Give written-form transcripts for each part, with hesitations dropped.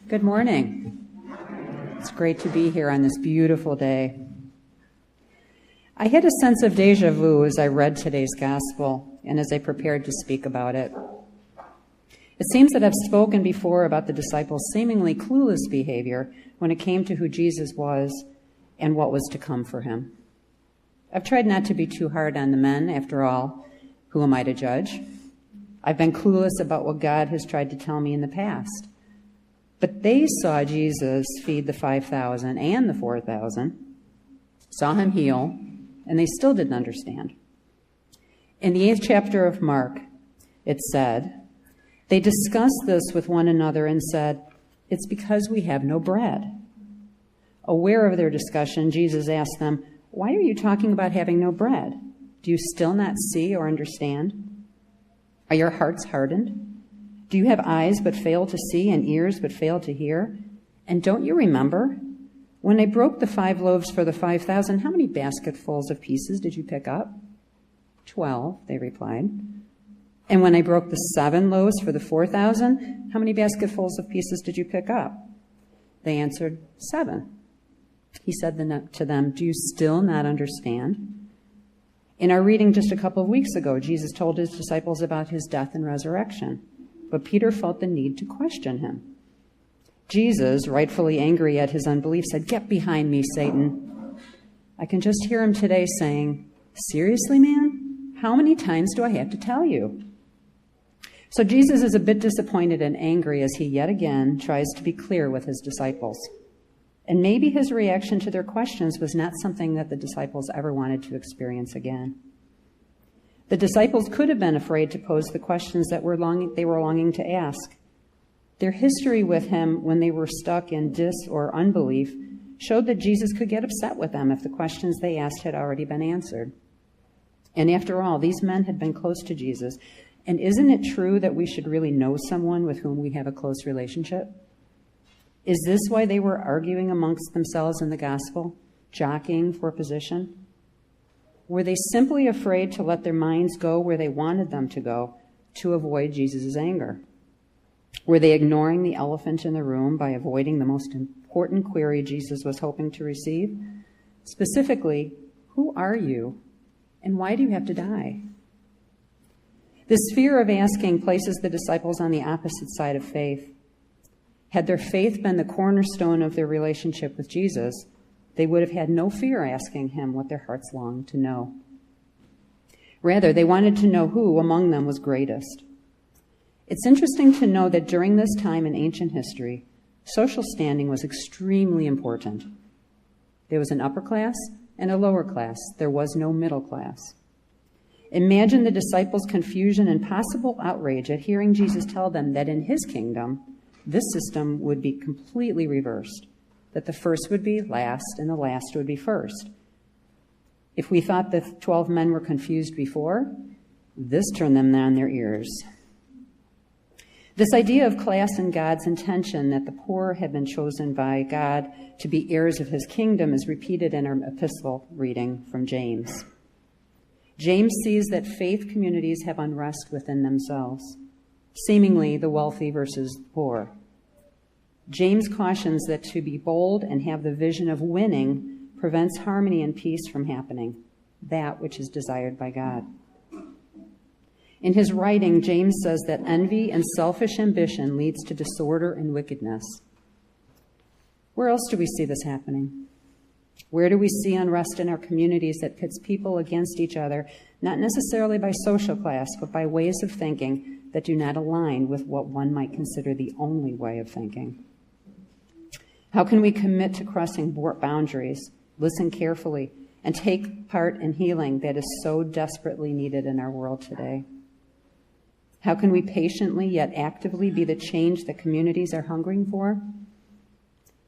Good morning. It's great to be here on this beautiful day. I had a sense of déjà vu as I read today's gospel and as I prepared to speak about it. It seems that I've spoken before about the disciples' seemingly clueless behavior when it came to who Jesus was and what was to come for him. I've tried not to be too hard on the men. After all, who am I to judge? I've been clueless about what God has tried to tell me in the past. But they saw Jesus feed the 5,000 and the 4,000, saw him heal, and they still didn't understand. In the 8th chapter of Mark, it said, they discussed this with one another and said, "It's because we have no bread." Aware of their discussion, Jesus asked them, "Why are you talking about having no bread? Do you still not see or understand? Are your hearts hardened? Do you have eyes but fail to see and ears but fail to hear? And don't you remember? When I broke the 5 loaves for the 5,000, how many basketfuls of pieces did you pick up?" 12, they replied. "And when I broke the 7 loaves for the 4,000, how many basketfuls of pieces did you pick up?" They answered, 7. He said to them, "Do you still not understand?" In our reading just a couple of weeks ago, Jesus told his disciples about his death and resurrection, but Peter felt the need to question him. Jesus, rightfully angry at his unbelief, said, "Get behind me, Satan." I can just hear him today saying, "Seriously, man? How many times do I have to tell you?" So Jesus is a bit disappointed and angry as he yet again tries to be clear with his disciples. And maybe his reaction to their questions was not something that the disciples ever wanted to experience again. The disciples could have been afraid to pose the questions that they were longing to ask. Their history with him when they were stuck in dis or unbelief showed that Jesus could get upset with them if the questions they asked had already been answered. And after all, these men had been close to Jesus. And isn't it true that we should really know someone with whom we have a close relationship? Is this why they were arguing amongst themselves in the gospel, jockeying for position? Were they simply afraid to let their minds go where they wanted them to go to avoid Jesus' anger? Were they ignoring the elephant in the room by avoiding the most important query Jesus was hoping to receive? Specifically, who are you and why do you have to die? This fear of asking places the disciples on the opposite side of faith. Had their faith been the cornerstone of their relationship with Jesus, they would have had no fear asking him what their hearts longed to know. Rather, they wanted to know who among them was greatest. It's interesting to know that during this time in ancient history, social standing was extremely important. There was an upper class and a lower class. There was no middle class. Imagine the disciples' confusion and possible outrage at hearing Jesus tell them that in his kingdom, this system would be completely reversed, that the first would be last and the last would be first. If we thought the 12 men were confused before, this turned them on their ears. This idea of class and God's intention that the poor have been chosen by God to be heirs of his kingdom is repeated in our epistle reading from James. James sees that faith communities have unrest within themselves, seemingly the wealthy versus the poor. James cautions that to be bold and have the vision of winning prevents harmony and peace from happening, that which is desired by God. In his writing, James says that envy and selfish ambition leads to disorder and wickedness. Where else do we see this happening? Where do we see unrest in our communities that pits people against each other, not necessarily by social class, but by ways of thinking that do not align with what one might consider the only way of thinking? How can we commit to crossing boundaries, listen carefully, and take part in healing that is so desperately needed in our world today? How can we patiently yet actively be the change that communities are hungering for?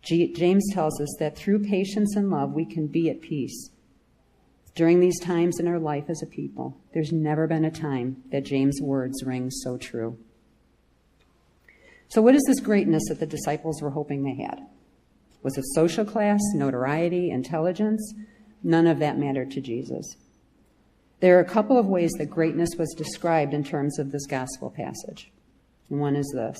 James tells us that through patience and love, we can be at peace. During these times in our life as a people, there's never been a time that James' words ring so true. So what is this greatness that the disciples were hoping they had? Was it social class, notoriety, intelligence? None of that mattered to Jesus. There are a couple of ways that greatness was described in terms of this gospel passage. And one is this.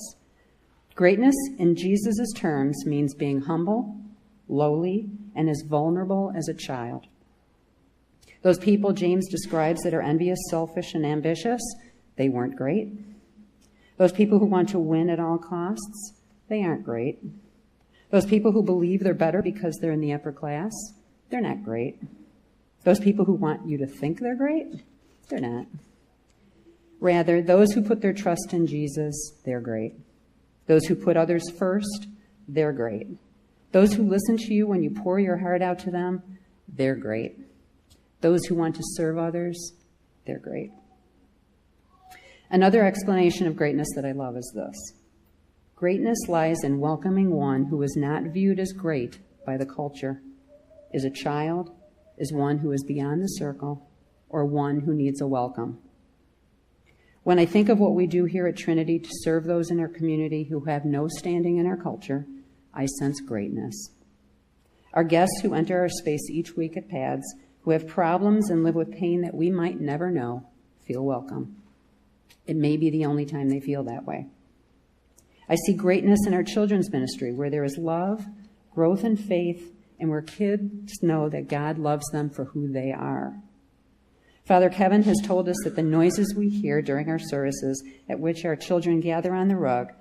Greatness in Jesus' terms means being humble, lowly, and as vulnerable as a child. Those people James describes that are envious, selfish, and ambitious, they weren't great. Those people who want to win at all costs, they aren't great. Those people who believe they're better because they're in the upper class, they're not great. Those people who want you to think they're great, they're not. Rather, those who put their trust in Jesus, they're great. Those who put others first, they're great. Those who listen to you when you pour your heart out to them, they're great. Those who want to serve others, they're great. Another explanation of greatness that I love is this. Greatness lies in welcoming one who is not viewed as great by the culture, is a child, is one who is beyond the circle, or one who needs a welcome. When I think of what we do here at Trinity to serve those in our community who have no standing in our culture, I sense greatness. Our guests who enter our space each week at PADS, who have problems and live with pain that we might never know, feel welcome. It may be the only time they feel that way. I see greatness in our children's ministry, where there is love, growth in faith, and where kids know that God loves them for who they are. Father Kevin has told us that the noises we hear during our services at which our children gather on the rug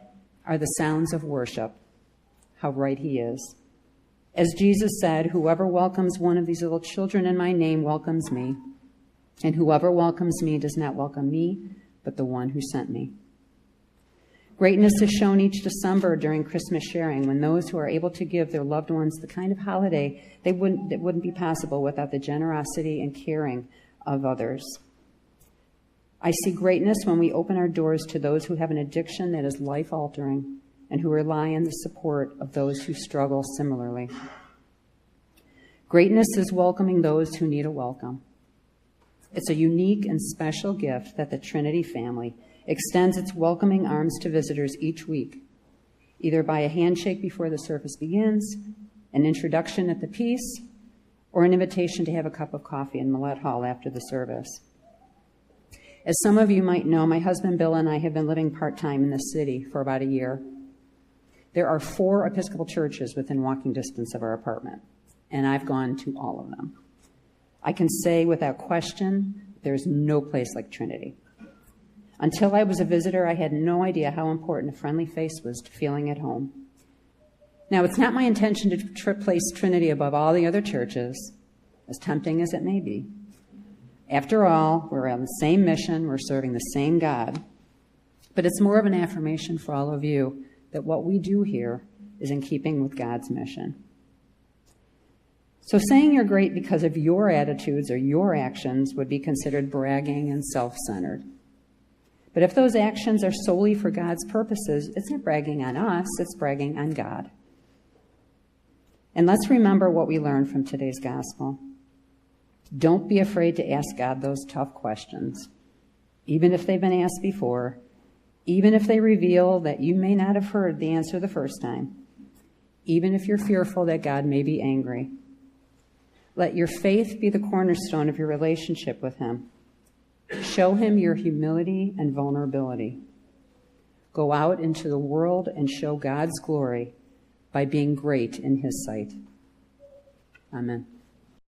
are the sounds of worship. How right he is. As Jesus said, whoever welcomes one of these little children in my name welcomes me, and whoever welcomes me does not welcome me, but the one who sent me. Greatness is shown each December during Christmas sharing, when those who are able to give their loved ones the kind of holiday that wouldn't be possible without the generosity and caring of others. I see greatness when we open our doors to those who have an addiction that is life-altering and who rely on the support of those who struggle similarly. Greatness is welcoming those who need a welcome. It's a unique and special gift that the Trinity family extends its welcoming arms to visitors each week, either by a handshake before the service begins, an introduction at the peace, or an invitation to have a cup of coffee in Millett Hall after the service. As some of you might know, my husband Bill and I have been living part-time in the city for about a year. There are 4 Episcopal churches within walking distance of our apartment, and I've gone to all of them. I can say without question, there's no place like Trinity. Until I was a visitor, I had no idea how important a friendly face was to feeling at home. Now, it's not my intention to place Trinity above all the other churches, as tempting as it may be. After all, we're on the same mission, we're serving the same God. But it's more of an affirmation for all of you that what we do here is in keeping with God's mission. So saying you're great because of your attitudes or your actions would be considered bragging and self-centered. But if those actions are solely for God's purposes, it's not bragging on us, it's bragging on God. And let's remember what we learned from today's gospel. Don't be afraid to ask God those tough questions, even if they've been asked before, even if they reveal that you may not have heard the answer the first time, even if you're fearful that God may be angry. Let your faith be the cornerstone of your relationship with him. Show him your humility and vulnerability. Go out into the world and show God's glory by being great in his sight. Amen.